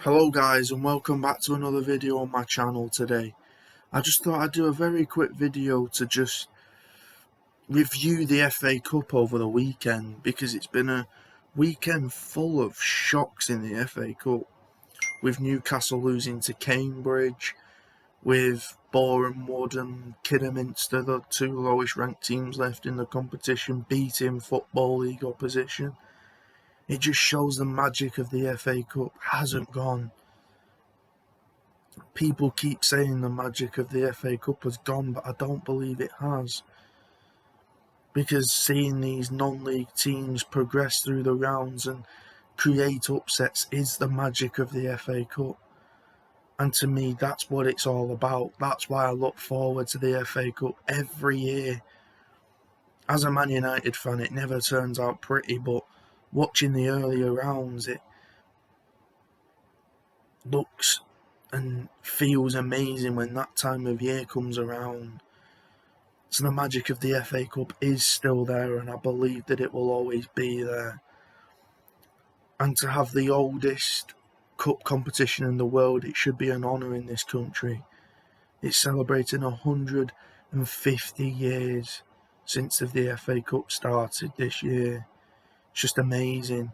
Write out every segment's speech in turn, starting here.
Hello guys, and welcome back to another video on my channel today. I just thought I'd do a very quick video to just review the FA Cup over the weekend, because it's been a weekend full of shocks in the FA Cup, with Newcastle losing to Cambridge, with Boronwood and Kidderminster, the two lowest ranked teams left in the competition, beating Football League opposition. It just shows the magic of the FA Cup hasn't gone. People keep saying the magic of the FA Cup has gone, but I don't believe it has. Because seeing these non-league teams progress through the rounds and create upsets is the magic of the FA Cup. And to me, that's what it's all about. That's why I look forward to the FA Cup every year. As a Man United fan, it never turns out pretty, but watching the earlier rounds, it looks and feels amazing when that time of year comes around. So the magic of the FA Cup is still there, and I believe that it will always be there. And to have the oldest cup competition in the world, it should be an honour in this country. It's celebrating 150 years since the FA Cup started this year. It's just amazing.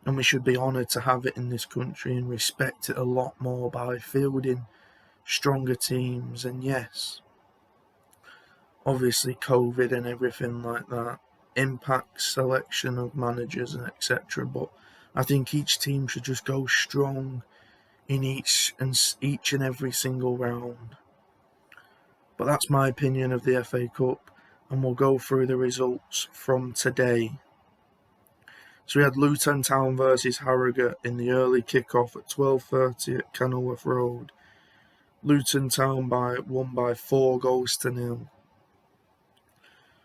And we should be honoured to have it in this country and respect it a lot more by fielding stronger teams. And yes, obviously COVID and everything like that impacts selection of managers and etc. But I think each team should just go strong in each and every single round. But that's my opinion of the FA Cup, and we'll go through the results from today. So we had Luton Town versus Harrogate in the early kick-off at 12:30 at Kenilworth Road. Luton Town won by 4-0,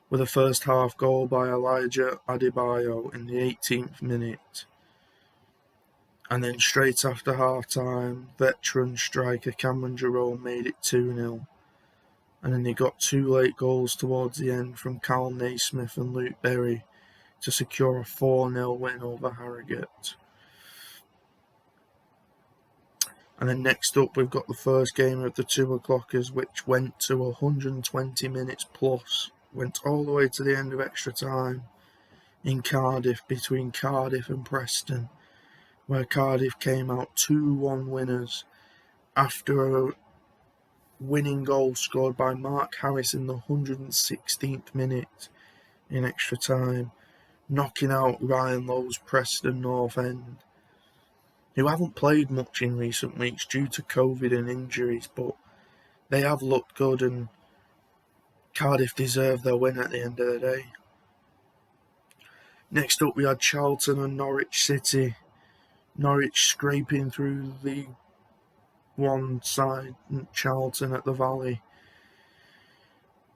with a first half goal by Elijah Adebayo in the 18th minute. And then straight after half-time, veteran striker Cameron Jerome made it 2-0. And then they got two late goals towards the end from Carl Naismith and Luke Berry to secure a 4-0 win over Harrogate. And then next up, we've got the first game of the 2 o'clockers, which went to 120 minutes plus, went all the way to the end of extra time in Cardiff, between Cardiff and Preston, where Cardiff came out 2-1 winners after a winning goal scored by Mark Harris in the 116th minute in extra time, knocking out Ryan Lowe's Preston North End, who haven't played much in recent weeks due to COVID and injuries, but they have looked good, and Cardiff deserve their win at the end of the day. Next up, we had Charlton and Norwich City. Norwich scraping through League One side, Charlton at the Valley.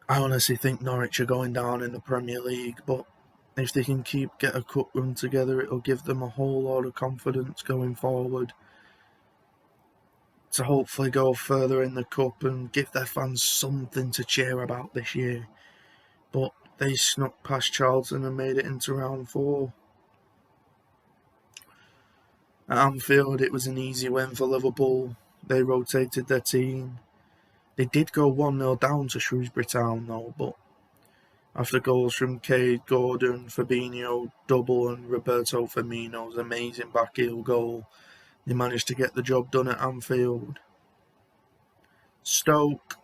I honestly think Norwich are going down in the Premier League, but if they can get a cup run together, it'll give them a whole lot of confidence going forward to hopefully go further in the cup and give their fans something to cheer about this year. But they snuck past Charlton and made it into round 4. At Anfield, it was an easy win for Liverpool. They rotated their team. They did go 1-0 down to Shrewsbury Town though, but after goals from Cade, Gordon, Fabinho, Double and Roberto Firmino's amazing back heel goal, they managed to get the job done at Anfield. Stoke,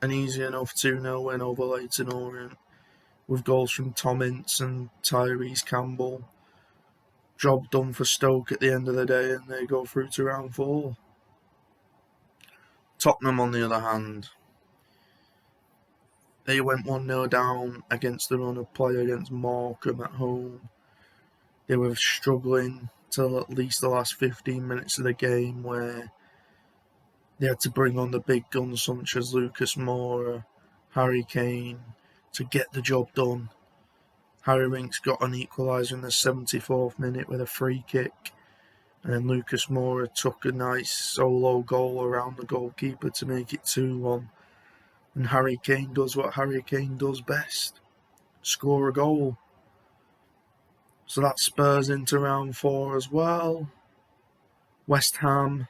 an easy enough 2-0 win over Leyton Orient, with goals from Tom Ince and Tyrese Campbell. Job done for Stoke at the end of the day, and they go through to round 4. Tottenham, on the other hand, they went 1-0 down against the run of play against Morecambe at home. They were struggling till at least the last 15 minutes of the game, where they had to bring on the big guns such as Lucas Moura, Harry Kane, to get the job done. Harry Winks got an equaliser in the 74th minute with a free kick, and then Lucas Moura took a nice solo goal around the goalkeeper to make it 2-1. And Harry Kane does what Harry Kane does best: score a goal. So that spurs into round 4 as well. West Ham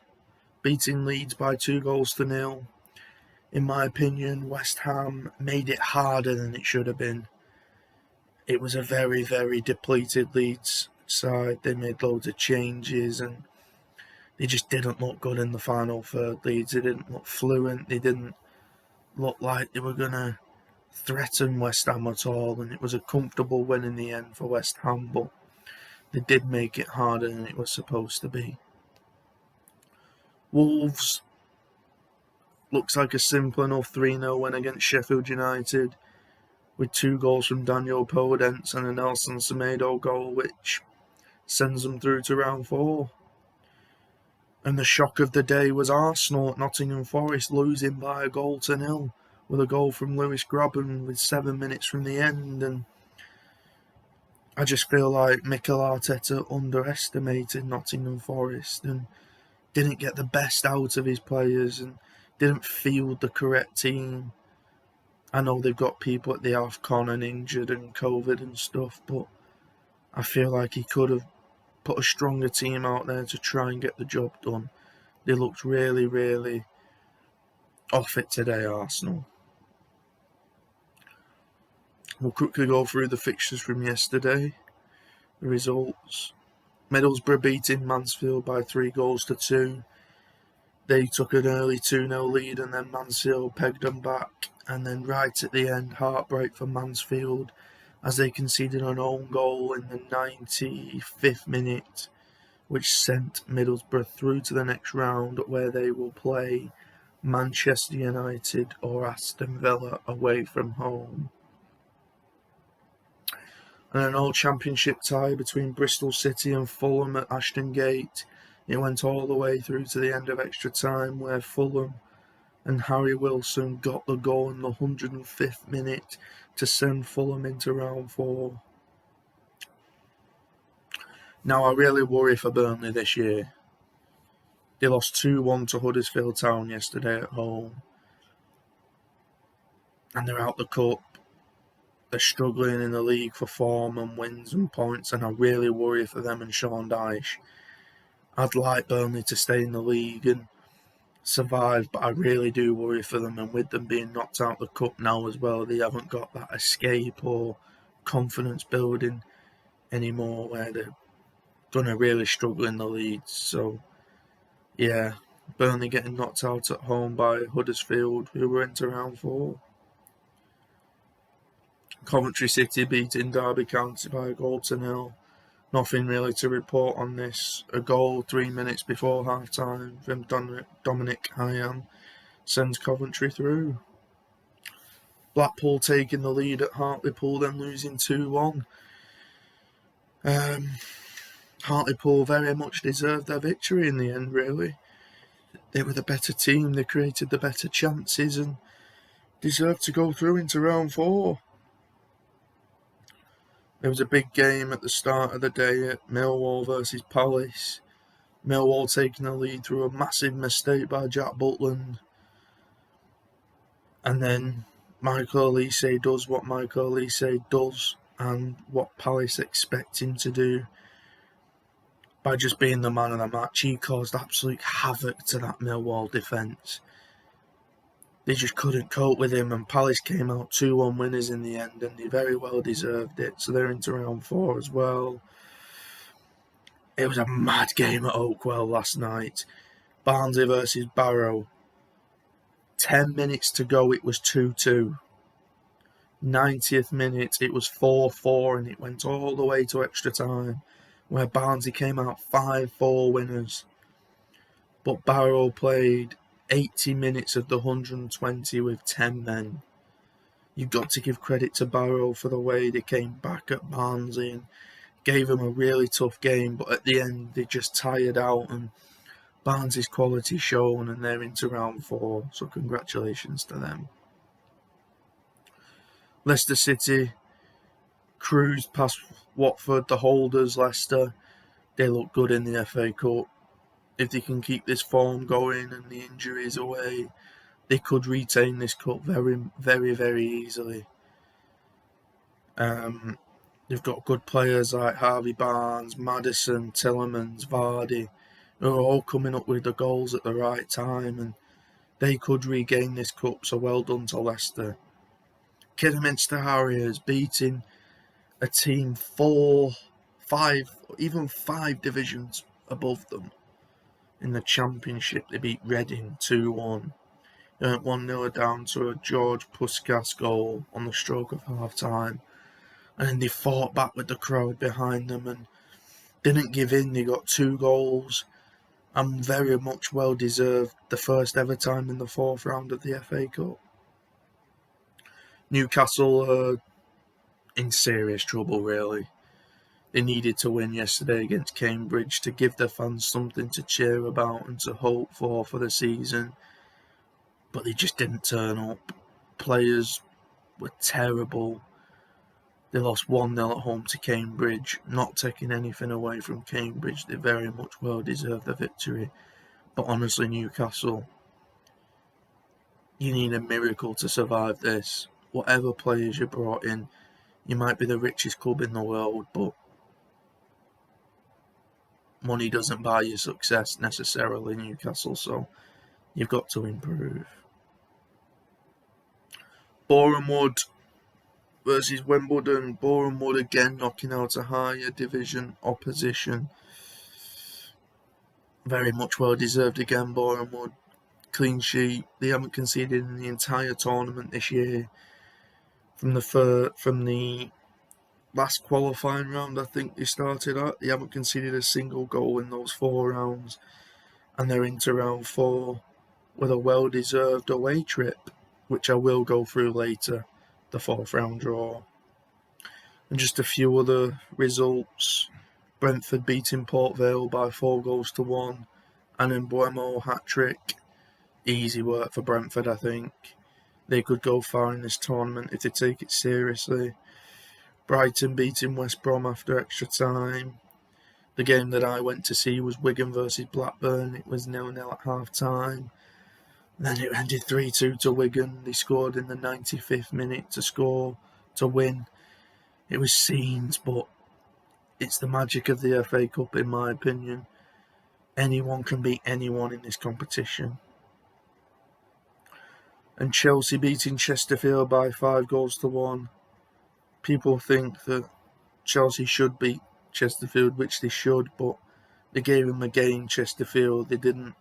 beating Leeds by 2-0. In my opinion, West Ham made it harder than it should have been. It was a very, very depleted Leeds side. They made loads of changes and they just didn't look good in the final third. Leeds, they didn't look fluent. They didn't look like they were going to threaten West Ham at all. And it was a comfortable win in the end for West Ham, but they did make it harder than it was supposed to be. Wolves looks like a simple enough 3-0 win against Sheffield United, with 2 goals from Daniel Podence and a Nelson Semedo goal, which sends them through to round 4. And the shock of the day was Arsenal at Nottingham Forest losing by 1-0 with a goal from Lewis Grabban with 7 minutes from the end. And I just feel like Mikel Arteta underestimated Nottingham Forest and didn't get the best out of his players and didn't field the correct team. I know they've got people at the AFCON and injured and COVID and stuff, but I feel like he could have put a stronger team out there to try and get the job done. They looked really, really off it today, Arsenal. We'll quickly go through the fixtures from yesterday. The results. Middlesbrough beating Mansfield by 3-2. They took an early 2-0 lead and then Mansfield pegged them back. And then right at the end, heartbreak for Mansfield as they conceded an own goal in the 95th minute, which sent Middlesbrough through to the next round where they will play Manchester United or Aston Villa away from home. And an old championship tie between Bristol City and Fulham at Ashton Gate. It went all the way through to the end of extra time where Fulham and Harry Wilson got the goal in the 105th minute to send Fulham into round 4. Now I really worry for Burnley this year. They lost 2-1 to Huddersfield Town yesterday at home. And they're out the cup. They're struggling in the league for form and wins and points, and I really worry for them and Sean Dyche. I'd like Burnley to stay in the league and survive, but I really do worry for them, and with them being knocked out the cup now as well, they haven't got that escape or confidence building anymore where they're going to really struggle in the league. So yeah, Burnley getting knocked out at home by Huddersfield, who were into round 4. Coventry City beating Derby County by 1-0. Nothing really to report on this. A goal 3 minutes before half-time from Dominic Hyam sends Coventry through. Blackpool taking the lead at Hartlepool, then losing 2-1. Hartlepool very much deserved their victory in the end, really. They were the better team, they created the better chances and deserved to go through into round 4. There was a big game at the start of the day at Millwall versus Palace. Millwall taking the lead through a massive mistake by Jack Butland. And then Michael Olise does what Michael Olise does and what Palace expect him to do. By just being the man of the match, he caused absolute havoc to that Millwall defence. They just couldn't cope with him, and Palace came out 2-1 winners in the end, and they very well deserved it. So they're into round 4 as well. It was a mad game at Oakwell last night. Barnsley versus Barrow. 10 minutes to go, it was 2-2. 90th minute, it was 4-4, and it went all the way to extra time, where Barnsley came out 5-4 winners. But Barrow played 80 minutes of the 120 with 10 men. You've got to give credit to Barrow for the way they came back at Barnsley and gave them a really tough game, but at the end they just tired out and Barnsley's quality shown and they're into round 4, so congratulations to them. Leicester City cruised past Watford, the holders Leicester. They look good in the FA Cup. If they can keep this form going and the injuries away, they could retain this cup very, very, very easily. They've got good players like Harvey Barnes, Maddison, Tillemans, Vardy, who are all coming up with the goals at the right time, and they could regain this cup, so well done to Leicester. Kidderminster Harriers beating a team 4, 5, even 5 divisions above them in the Championship. They beat Reading 2-1. They went 1-0 down to a George Puskas goal on the stroke of half-time. And then they fought back with the crowd behind them and didn't give in. They got 2 goals and very much well deserved the first ever time in the 4th round of the FA Cup. Newcastle are in serious trouble, really. They needed to win yesterday against Cambridge to give their fans something to cheer about and to hope for the season. But they just didn't turn up. Players were terrible. They lost 1-0 at home to Cambridge, not taking anything away from Cambridge. They very much well deserved the victory. But honestly, Newcastle, you need a miracle to survive this. Whatever players you brought in, you might be the richest club in the world, but money doesn't buy you success necessarily, Newcastle, so you've got to improve. Boronwood versus Wimbledon. Boronwood again knocking out a higher division opposition. Very much well deserved again, Boronwood. Clean sheet. They haven't conceded in the entire tournament this year. From the last qualifying round, I think they started at, they haven't conceded a single goal in those 4 rounds. And they're into round 4 with a well-deserved away trip, which I will go through later, the 4th round draw. And just a few other results. Brentford beating Port Vale by 4-1, and then Mbeumo hat-trick. Easy work for Brentford, I think. They could go far in this tournament if they take it seriously. Brighton beating West Brom after extra time. The game that I went to see was Wigan versus Blackburn. It was 0-0 at half-time. Then it ended 3-2 to Wigan. They scored in the 95th minute to win. It was scenes, but it's the magic of the FA Cup, in my opinion. Anyone can beat anyone in this competition. And Chelsea beating Chesterfield by 5-1. People think that Chelsea should beat Chesterfield, which they should, but they gave them a game, Chesterfield. They didn't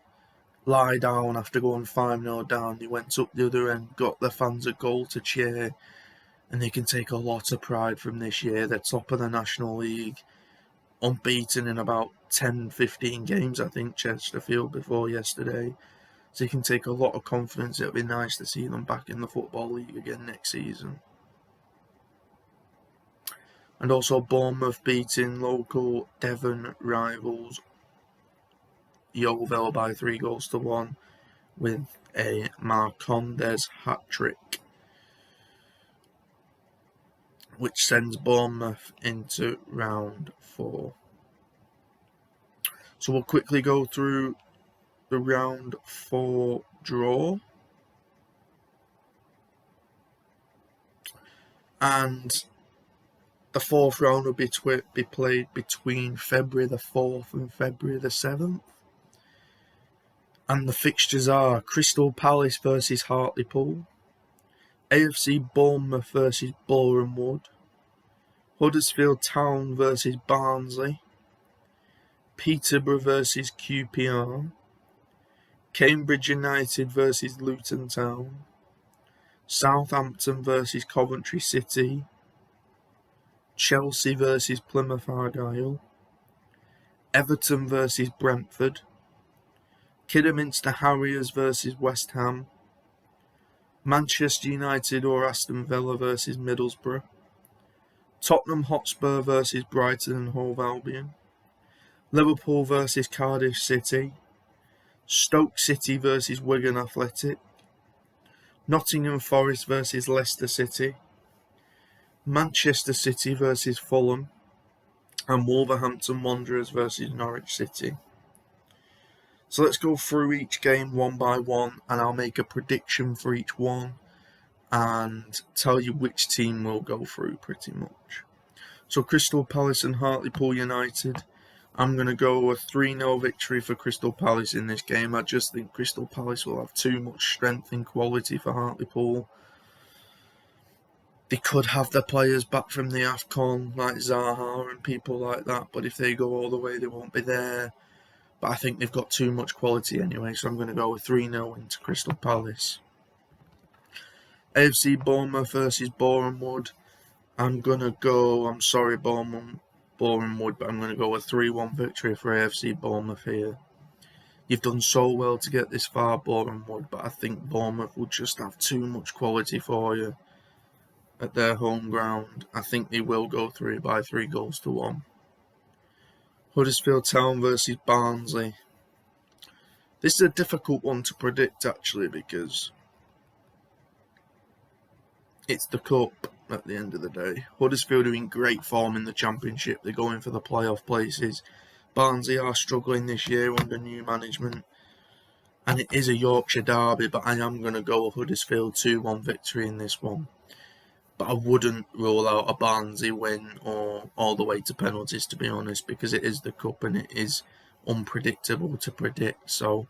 lie down after going 5-0 down. They went up the other end, got their fans a goal to cheer, and they can take a lot of pride from this year. They're top of the National League, unbeaten in about 10-15 games, I think, Chesterfield, before yesterday. So you can take a lot of confidence. It'll be nice to see them back in the Football League again next season. And also Bournemouth beating local Devon rivals Yeovil by 3-1 with a Marcondes hat-trick, which sends Bournemouth into round 4. So we'll quickly go through the round 4 draw. And the 4th round will be played between February the 4th and February the 7th. And the fixtures are Crystal Palace versus Hartlepool, AFC Bournemouth versus Boronwood, Huddersfield Town versus Barnsley, Peterborough versus QPR, Cambridge United versus Luton Town, Southampton versus Coventry City, Chelsea versus Plymouth Argyle, Everton versus Brentford, Kidderminster Harriers versus West Ham, Manchester United or Aston Villa versus Middlesbrough, Tottenham Hotspur versus Brighton and Hove Albion, Liverpool versus Cardiff City, Stoke City versus Wigan Athletic, Nottingham Forest versus Leicester City, Manchester City versus Fulham, and Wolverhampton Wanderers versus Norwich City. So let's go through each game one by one, and I'll make a prediction for each one and tell you which team will go through pretty much. So Crystal Palace and Hartlepool United. I'm going to go a 3-0 victory for Crystal Palace in this game. I just think Crystal Palace will have too much strength and quality for Hartlepool. They could have their players back from the AFCON, like Zaha and people like that, but if they go all the way, they won't be there. But I think they've got too much quality anyway, so I'm going to go with 3-0 into Crystal Palace. AFC Bournemouth versus Boronwood. I'm sorry Bournemouth, but I'm going to go a 3-1 victory for AFC Bournemouth here. You've done so well to get this far, Bournemouth, but I think Bournemouth will just have too much quality for you at their home ground. I think they will go through by 3-1. Huddersfield Town versus Barnsley. This is a difficult one to predict, actually, because it's the cup at the end of the day. Huddersfield are in great form in the Championship. They're going for the playoff places. Barnsley are struggling this year under new management. And it is a Yorkshire derby, but I am going to go a Huddersfield 2-1 victory in this one. But I wouldn't rule out a Barnsley win or all the way to penalties, to be honest, because it is the cup and it is unpredictable to predict. So,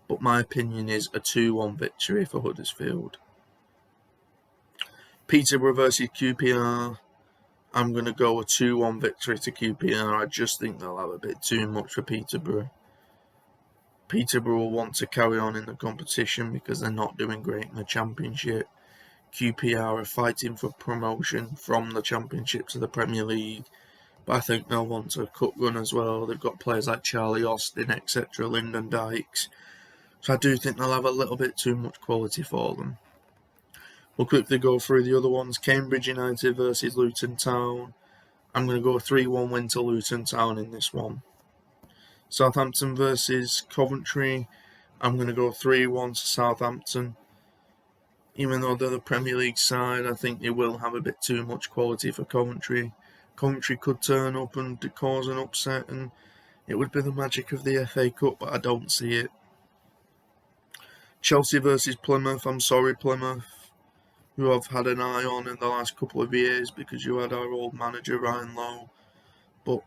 but my opinion is a 2-1 victory for Huddersfield. Peterborough versus QPR. I'm going to go a 2-1 victory to QPR. I just think they'll have a bit too much for Peterborough. Peterborough will want to carry on in the competition because they're not doing great in the Championship. QPR are fighting for promotion from the Championship to the Premier League, but I think they'll want a cup run as well. They've got players like Charlie Austin, etc., Lyndon Dykes, so I do think they'll have a little bit too much quality for them. We'll quickly go through the other ones. Cambridge United versus Luton Town. I'm going to go a 3-1 win to Luton Town in this one. Southampton versus Coventry. I'm going to go 3-1 to Southampton. Even though they're the Premier League side, I think they will have a bit too much quality for Coventry. Coventry could turn up and cause an upset, and it would be the magic of the FA Cup, but I don't see it. Chelsea versus Plymouth. I'm sorry, Plymouth, who I've had an eye on in the last couple of years because you had our old manager, Ryan Lowe. But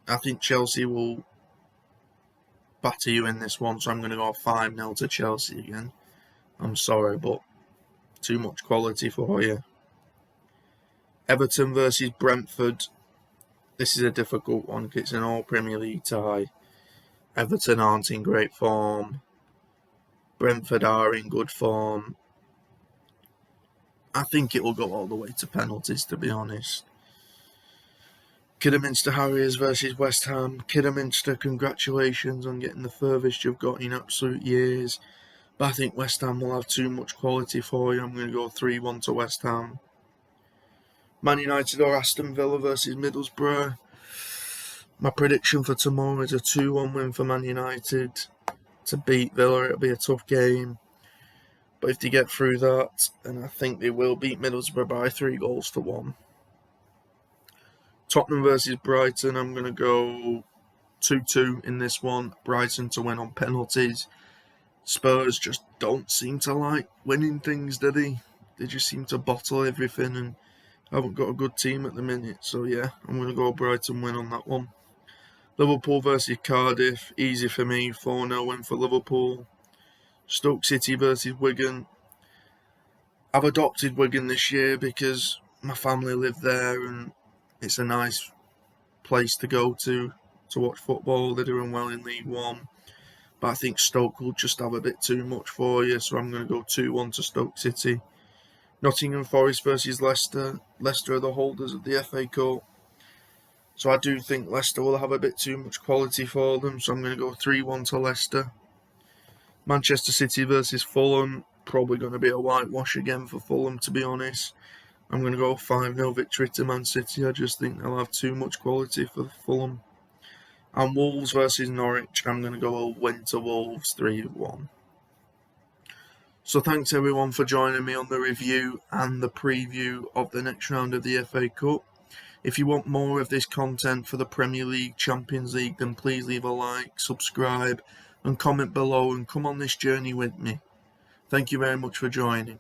I think Chelsea will batter you in this one, so I'm going to go 5-0 to Chelsea again. I'm sorry, but too much quality for you. Everton versus Brentford. This is a difficult one because it's an all Premier League tie. Everton aren't in great form. Brentford are in good form. I think it will go all the way to penalties, to be honest. Kidderminster Harriers versus West Ham. Kidderminster, congratulations on getting the furthest you've got in absolute years. But I think West Ham will have too much quality for you. I'm going to go 3-1 to West Ham. Man United or Aston Villa versus Middlesbrough. My prediction for tomorrow is a 2-1 win for Man United to beat Villa. It'll be a tough game. But if they get through that, then I think they will beat Middlesbrough by 3-1. Tottenham versus Brighton. I'm going to go 2-2 in this one. Brighton to win on penalties. Spurs just don't seem to like winning things, do they? They just seem to bottle everything and haven't got a good team at the minute. So yeah, I'm going to go Brighton win on that one. Liverpool versus Cardiff. Easy for me. 4-0 win for Liverpool. Stoke City versus Wigan. I've adopted Wigan this year because my family live there and it's a nice place to go to watch football. They're doing well in League One. But I think Stoke will just have a bit too much for you, so I'm going to go 2-1 to Stoke City. Nottingham Forest versus Leicester. Leicester are the holders of the FA Cup. So I do think Leicester will have a bit too much quality for them, so I'm going to go 3-1 to Leicester. Manchester City versus Fulham. Probably going to be a whitewash again for Fulham, to be honest. I'm going to go 5-0 victory to Man City. I just think they'll have too much quality for Fulham. And Wolves versus Norwich. I'm going to go a win to Wolves 3-1. So thanks everyone for joining me on the review and the preview of the next round of the FA Cup. If you want more of this content for the Premier League, Champions League, then please leave a like, subscribe and comment below and come on this journey with me. Thank you very much for joining.